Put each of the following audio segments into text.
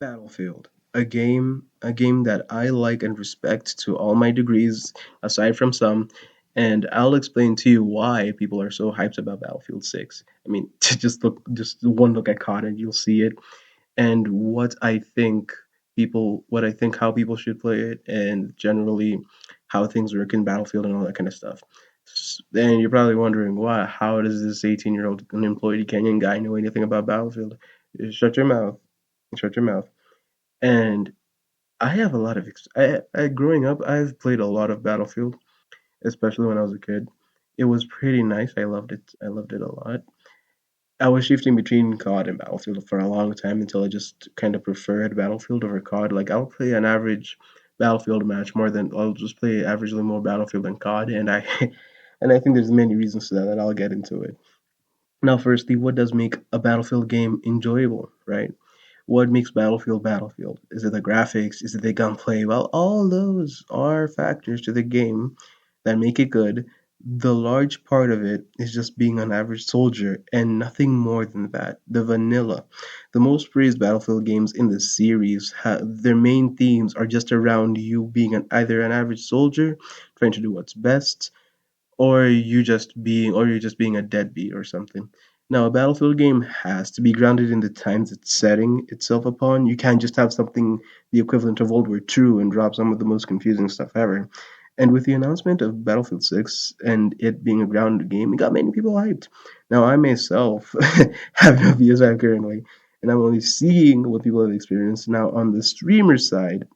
Battlefield, a game that I like and respect to all my degrees, aside from some, and I'll explain to you why people are so hyped about Battlefield 6. I mean, just one look at COD and you'll see it, and what I think how people should play it, and generally how things work in Battlefield and all that kind of stuff. And you're probably wondering why? How does this 18-year-old unemployed Kenyan guy know anything about Battlefield? Shut your mouth. Shut your mouth. And I have a lot of growing up. I've played a lot of Battlefield, especially when I was a kid. It was pretty nice. I loved it. I loved it a lot. I was shifting between COD and Battlefield for a long time until I just kind of preferred Battlefield over COD. Like I'll play an average Battlefield match more than I'll just play averagely more Battlefield than COD, and I and I think there's many reasons to that, and I'll get into it. Now, firstly, what does make a Battlefield game enjoyable, right? What makes Battlefield Battlefield? Is it the graphics? Is it the gunplay? Well, all those are factors to the game that make it good. The large part of it is just being an average soldier and nothing more than that. The vanilla. The most praised Battlefield games in the series, their main themes are just around you being either an average soldier, trying to do what's best, or you're just being a deadbeat or something. Now, a Battlefield game has to be grounded in the times it's setting itself upon. You can't just have something the equivalent of World War II and drop some of the most confusing stuff ever. And with the announcement of Battlefield 6 and it being a grounded game, it got many people hyped. Now, I myself have no PS5 currently, and I'm only seeing what people have experienced. Now, on the streamer side,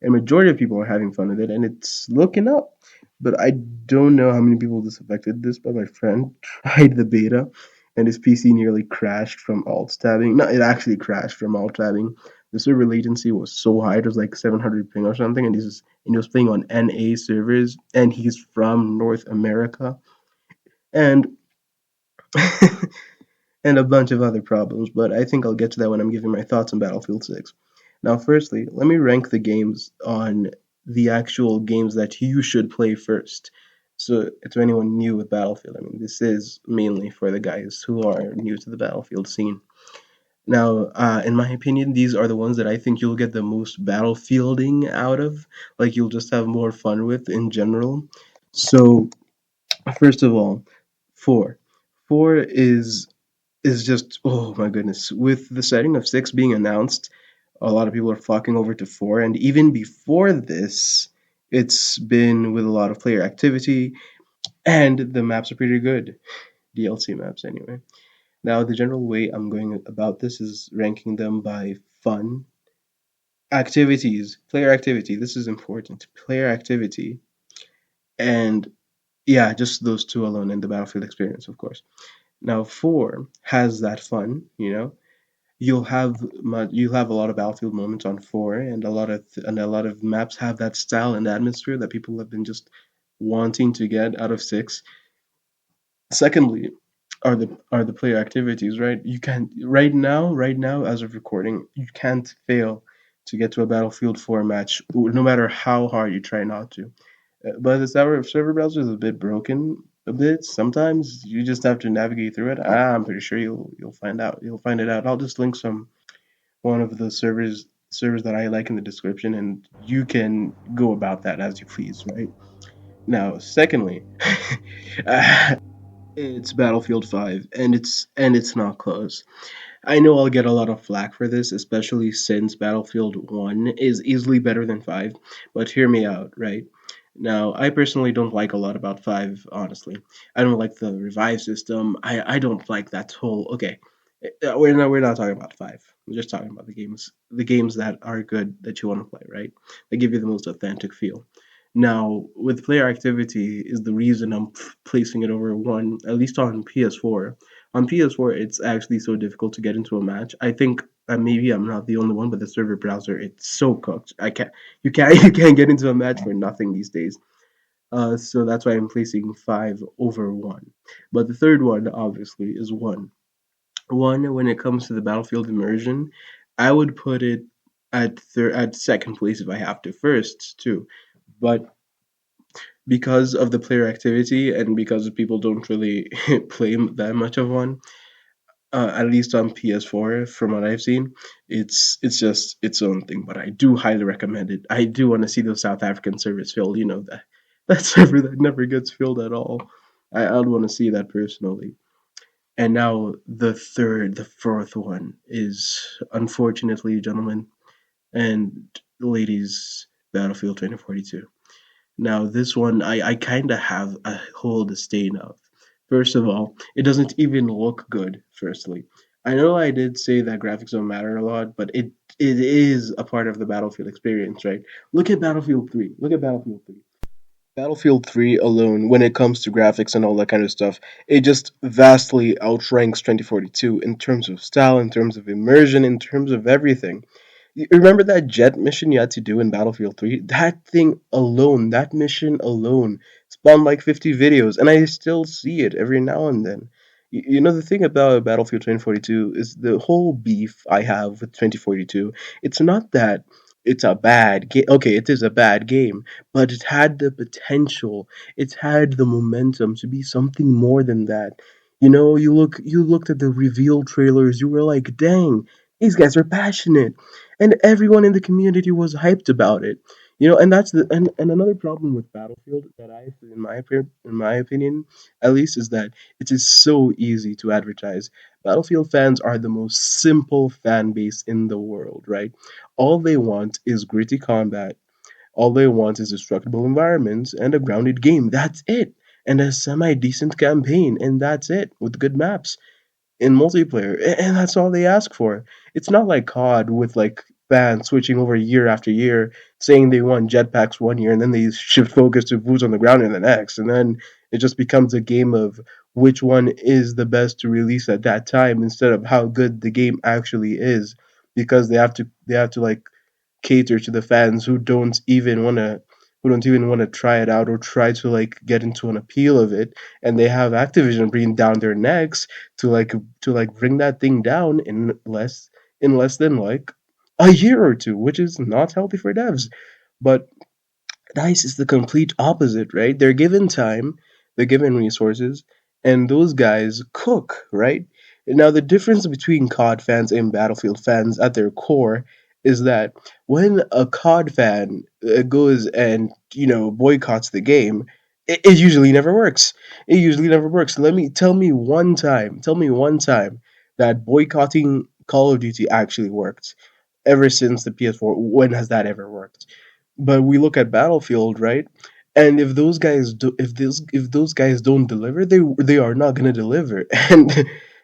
a majority of people are having fun with it, and it's looking up. But I don't know how many people this affected this, but my friend tried the beta, and his PC nearly crashed from alt tabbing. No, it actually crashed from alt tabbing. The server latency was so high; it was like 700 ping or something, and he was playing on NA servers, and he's from North America, and and a bunch of other problems. But I think I'll get to that when I'm giving my thoughts on Battlefield 6. Now, firstly, let me rank the games on the actual games that you should play first. So, to anyone new with Battlefield, I mean, this is mainly for the guys who are new to the Battlefield scene. Now, in my opinion, these are the ones that I think you'll get the most battlefielding out of, like you'll just have more fun with in general. So, first of all, four. Four is just, oh my goodness. With the setting of six being announced, a lot of people are flocking over to four, and even before this, it's been with a lot of player activity, and the maps are pretty good. DLC maps, anyway. Now, the general way I'm going about this is ranking them by fun, activities, player activity. This is important. Player activity, and yeah, just those two alone, and the battlefield experience, of course. Now, four has that fun, you'll have a lot of battlefield moments on four, and a lot of maps have that style and atmosphere that people have been just wanting to get out of six. Secondly, are the player activities, right? You can right now as of recording, you can't fail to get to a Battlefield 4 match, no matter how hard you try not to. But the server browser is a bit broken a bit. Sometimes you just have to navigate through it. I'm pretty sure you'll find out. You'll find it out. I'll just link some one of the servers that I like in the description, and you can go about that as you please, right? Now, secondly, it's Battlefield 5, and it's not close. I know I'll get a lot of flack for this, especially since Battlefield 1 is easily better than 5, but hear me out, right? Now, I personally don't like a lot about 5, honestly. I don't like the revive system. I don't like that whole. Okay, we're not talking about 5. We're just talking about the games that are good that you want to play, right? They give you the most authentic feel. Now, with player activity is the reason I'm placing it over 1, at least on PS4. On PS4, it's actually so difficult to get into a match. I think maybe I'm not the only one, but the server browser it's so cooked. You can't get into a match for nothing these days. So that's why I'm placing 5 over 1. But the third one, obviously, is 1. 1, when it comes to the battlefield immersion, I would put it at second place if I have to. First, too, but because of the player activity and because people don't really play that much of 1, At least on PS4, from what I've seen, it's just its own thing. But I do highly recommend it. I do want to see those South African servers filled. You know that server that never gets filled at all. I'd want to see that personally. And now the fourth one is unfortunately, gentlemen and ladies, Battlefield 2042. Now, this one I kind of have a whole disdain of. First of all, it doesn't even look good, firstly. I know I did say that graphics don't matter a lot, but it is a part of the Battlefield experience, right? Look at Battlefield 3. Look at Battlefield 3. Battlefield 3 alone, when it comes to graphics and all that kind of stuff, it just vastly outranks 2042 in terms of style, in terms of immersion, in terms of everything. You remember that jet mission you had to do in Battlefield 3? That thing alone, that mission alone, spawned like 50 videos, and I still see it every now and then. You know, the thing about Battlefield 2042 is the whole beef I have with 2042. It's not that it's a bad game. Okay, it is a bad game, but it had the potential, it had the momentum to be something more than that. You know, you looked at the reveal trailers, you were like, dang, these guys are passionate, and everyone in the community was hyped about it. You know, and that's and another problem with Battlefield that I, in my opinion, at least, is that it is so easy to advertise. Battlefield fans are the most simple fan base in the world, right? All they want is gritty combat. All they want is destructible environments and a grounded game. That's it. And a semi decent campaign, and that's it, with good maps in multiplayer, and that's all they ask for. It's not like COD with like fans switching over year after year, saying they want jetpacks one year and then they shift focus to boots on the ground in the next, and then it just becomes a game of which one is the best to release at that time instead of how good the game actually is, because they have to like cater to the fans who don't even want to try it out or try to like get into an appeal of it, and they have Activision breathing down their necks to like bring that thing down in less than like a year or two, which is not healthy for devs. But DICE is the complete opposite, right? They're given time, they're given resources, and those guys cook, right? Now, the difference between COD fans and Battlefield fans at their core is that when a COD fan goes and, boycotts the game, it usually never works. It usually never works. Tell me one time that boycotting Call of Duty actually worked ever since the PS4. When has that ever worked? But we look at Battlefield, right? And if those guys don't deliver, they are not gonna deliver, and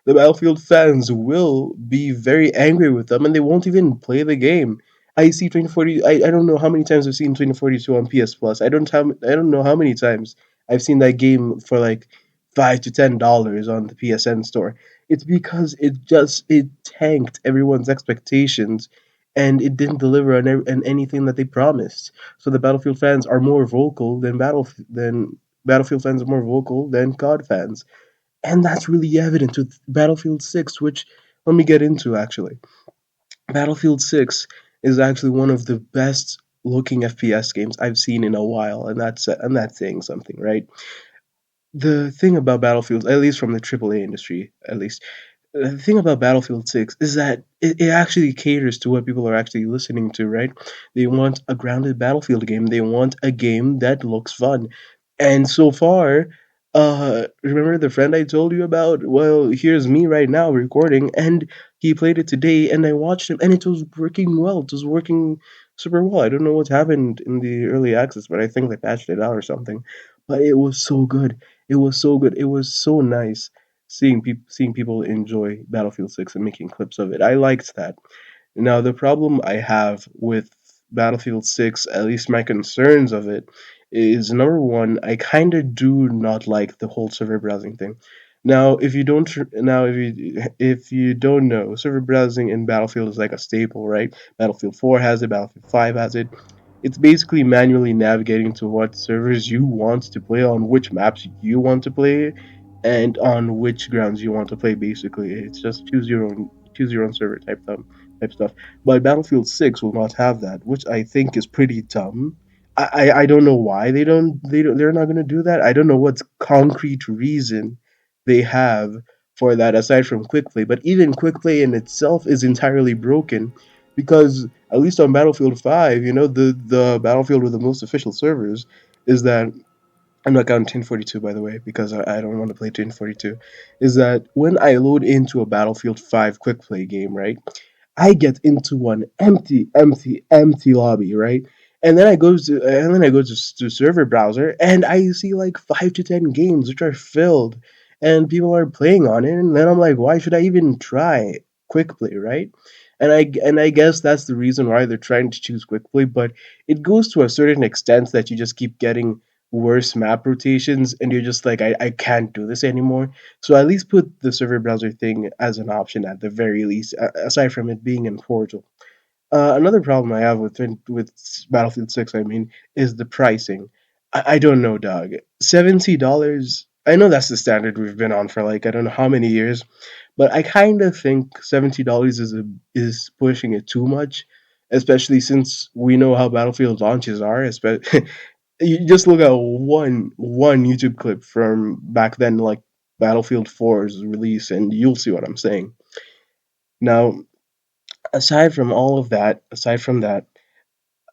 the Battlefield fans will be very angry with them, and they won't even play the game. I see 2040. I don't know how many times I've seen 2042 on PS Plus. I don't know how many times I've seen that game for like $5 to $10 on the PSN store. It's because it tanked everyone's expectations, and it didn't deliver on anything that they promised. So the Battlefield fans are more vocal than Battlefield fans are more vocal than COD fans, and that's really evident with Battlefield 6, which let me get into actually. Battlefield 6 is actually one of the best looking FPS games I've seen in a while, and that's saying something, right? The thing about Battlefield, at least from the AAA industry, at least, the thing about Battlefield 6 is that it actually caters to what people are actually listening to, right? They want a grounded Battlefield game. They want a game that looks fun. And so far, remember the friend I told you about? Well, here's me right now recording, and he played it today, and I watched him, and it was working well. It was working super well. I don't know what's happened in the early access, but I think they patched it out or something. But it was so good. It was so good. It was so nice seeing people enjoy Battlefield 6 and making clips of it. I liked that. Now, the problem I have with Battlefield 6, at least my concerns of it, is number one, I kind of do not like the whole server browsing thing. Now, if you don't know, server browsing in Battlefield is like a staple, right? Battlefield 4 has it, Battlefield 5 has it. It's basically manually navigating to what servers you want to play on, which maps you want to play, and on which grounds you want to play. Basically, it's just choose your own server type stuff. But Battlefield 6 will not have that, which I think is pretty dumb. I don't know why they're not gonna do that. I don't know what concrete reason they have for that aside from quick play. But even quick play in itself is entirely broken because at least on Battlefield 5, the battlefield with the most official servers is that I'm not counting 1042 by the way because I don't want to play 1042. Is that when I load into a Battlefield 5 quick play game, right? I get into an empty, empty, empty lobby, right? And then I go to server browser and I see like 5 to 10 games which are filled and people are playing on it, and then I'm like, why should I even try quick play, right? And I guess that's the reason why they're trying to choose quick play, but it goes to a certain extent that you just keep getting worse map rotations and you're just like, I can't do this anymore. So at least put the server browser thing as an option at the very least, aside from it being in Portal. Another problem I have with Battlefield 6, I mean, is the pricing. I don't know, dog. $70. I know that's the standard we've been on for like I don't know how many years, but I kind of think $70 is pushing it too much, especially since we know how Battlefield launches are. Especially, you just look at one YouTube clip from back then, like Battlefield 4's release, and you'll see what I'm saying. Now, aside from that,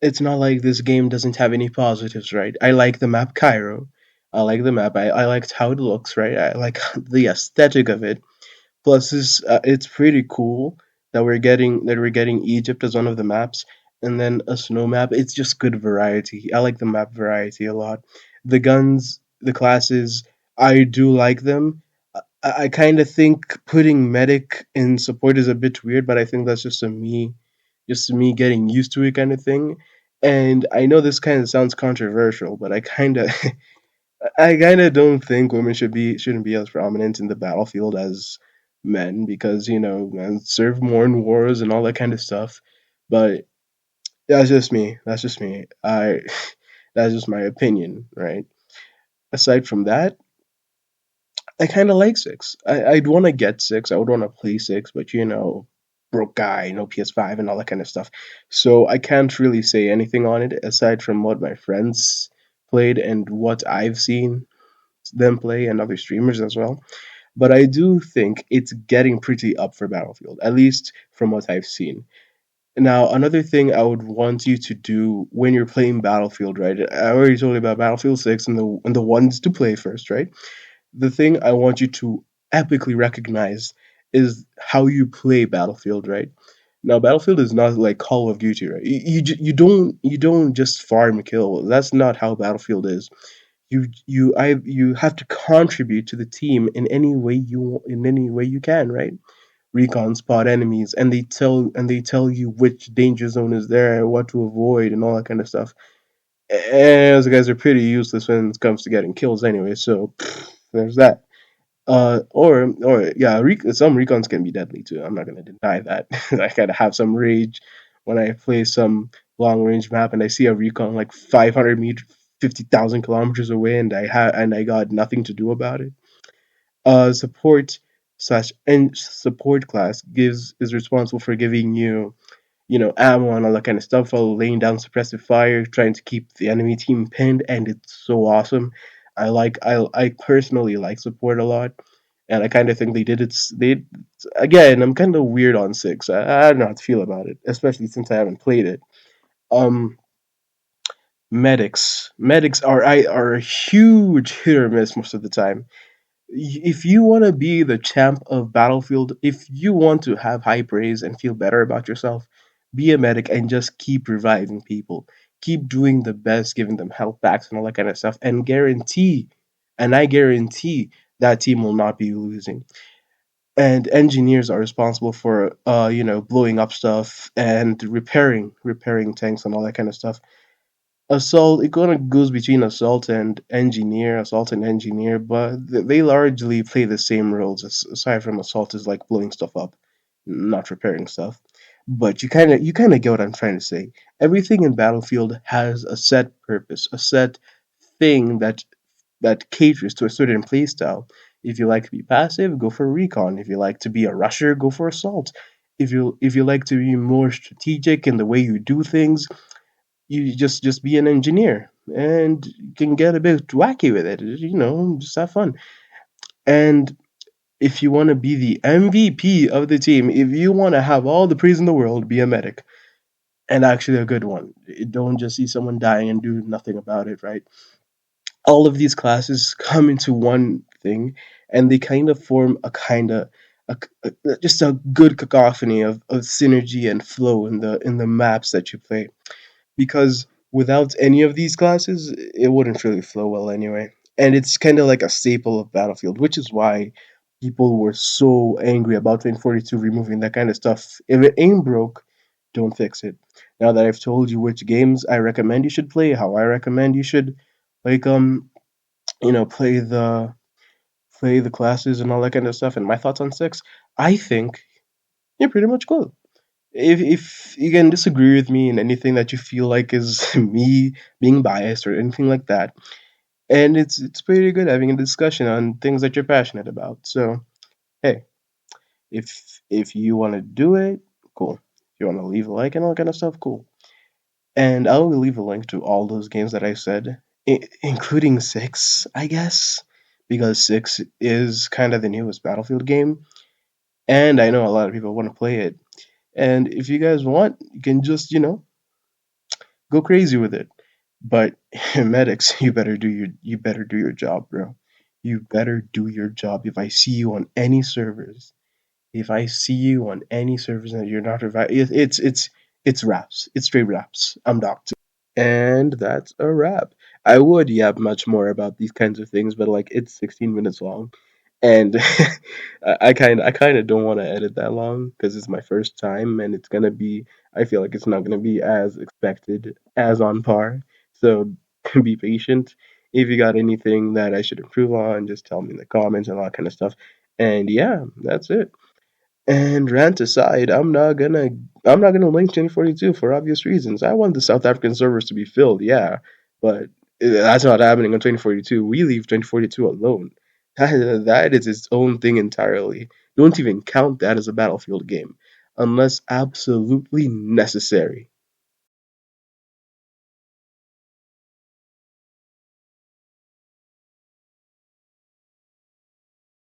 it's not like this game doesn't have any positives, right? I like the map Cairo. I like the map. I liked how it looks, right? I like the aesthetic of it. Plus, it's pretty cool that we're getting Egypt as one of the maps, and then a snow map. It's just good variety. I like the map variety a lot. The guns, the classes, I do like them. I kind of think putting medic in support is a bit weird, but I think that's just me getting used to it kind of thing. And I know this kind of sounds controversial, but I kind of don't think women shouldn't be as prominent in the battlefield as men because men serve more in wars and all that kind of stuff. But that's just me. That's just me. I that's just my opinion, right? Aside from that, I kind of like six. I'd want to get six. I would want to play six, but broke guy, no PS5 and all that kind of stuff. So I can't really say anything on it aside from what my friends played and what I've seen them play and other streamers as well. But I do think it's getting pretty up for Battlefield, at least from what I've seen. Now, another thing I would want you to do when you're playing Battlefield, right? I already told you about Battlefield 6 and the ones to play first, right? The thing I want you to epically recognize is how you play Battlefield, right? Now, Battlefield is not like Call of Duty, right? You don't just farm kills. That's not how Battlefield is. You have to contribute to the team in any way you can, right? Recon spot enemies, and they tell you which danger zone is there, what to avoid, and all that kind of stuff. And those guys are pretty useless when it comes to getting kills anyway. So there's that. Or yeah, some recons can be deadly too. I'm not gonna deny that. I gotta have some rage when I play some long range map and I see a recon like 500 meters, 50,000 kilometers away, and I got nothing to do about it. Support slash and support class gives is responsible for giving you ammo and all that kind of stuff while laying down suppressive fire, trying to keep the enemy team pinned, and it's so awesome. I personally like support a lot, and I kind of think they did it. They again, I'm kind of weird on six. I don't know how to feel about it, especially since I haven't played it. Um, medics are a huge hit or miss most of the time. If you want to be the champ of Battlefield, if you want to have high praise and feel better about yourself, be a medic and just keep reviving people. Keep doing the best, giving them health packs and all that kind of stuff, and I guarantee that team will not be losing. And engineers are responsible for, blowing up stuff and repairing tanks and all that kind of stuff. Assault, it kind of goes between assault and engineer, but they largely play the same roles. Aside from assault is like blowing stuff up, not repairing stuff. But you kind of get what I'm trying to say. Everything in Battlefield has a set purpose, a set thing that caters to a certain playstyle. If you like to be passive, go for recon. If you like to be a rusher, go for assault. If you like to be more strategic in the way you do things, you just be an engineer and you can get a bit wacky with it. Just have fun. And if you want to be the MVP of the team, if you want to have all the praise in the world, be a medic, and actually a good one. Don't just see someone dying and do nothing about it, right? All of these classes come into one thing, and they kind of form just a good cacophony of synergy and flow in the maps that you play, because without any of these classes, it wouldn't really flow well anyway. And it's kind of like a staple of Battlefield, which is why people were so angry about 2042 removing that kind of stuff. If it ain't broke, don't fix it. Now that I've told you which games I recommend you should play, how I recommend you should, like play the classes and all that kind of stuff, and my thoughts on six, I think you're pretty much cool. If you can disagree with me in anything that you feel like is me being biased or anything like that, and it's pretty good having a discussion on things that you're passionate about. So hey, if you want to do it, cool. If you want to leave a like and all that kind of stuff, cool. And I'll leave a link to all those games that I said, including six, I guess, because six is kind of the newest Battlefield game, and I know a lot of people want to play it. And if you guys want, you can just go crazy with it. But medics, you better do your job, bro. You better do your job. If I see you on any servers, if I see you on any servers and you're not revived, it's raps. It's straight raps. I'm docked. And that's a wrap. I would yap much more about these kinds of things, but like it's 16 minutes long, and I kind of don't want to edit that long because it's my first time, and it's gonna be. I feel like it's not gonna be as expected as on par. So be patient. If you got anything that I should improve on, just tell me in the comments and all that kind of stuff. And yeah, that's it. And rant aside, I'm not gonna link 1042 for obvious reasons. I want the South African servers to be filled, yeah, but that's not happening on 2042. We leave 2042 alone. That is its own thing entirely. Don't even count that as a Battlefield game, unless absolutely necessary.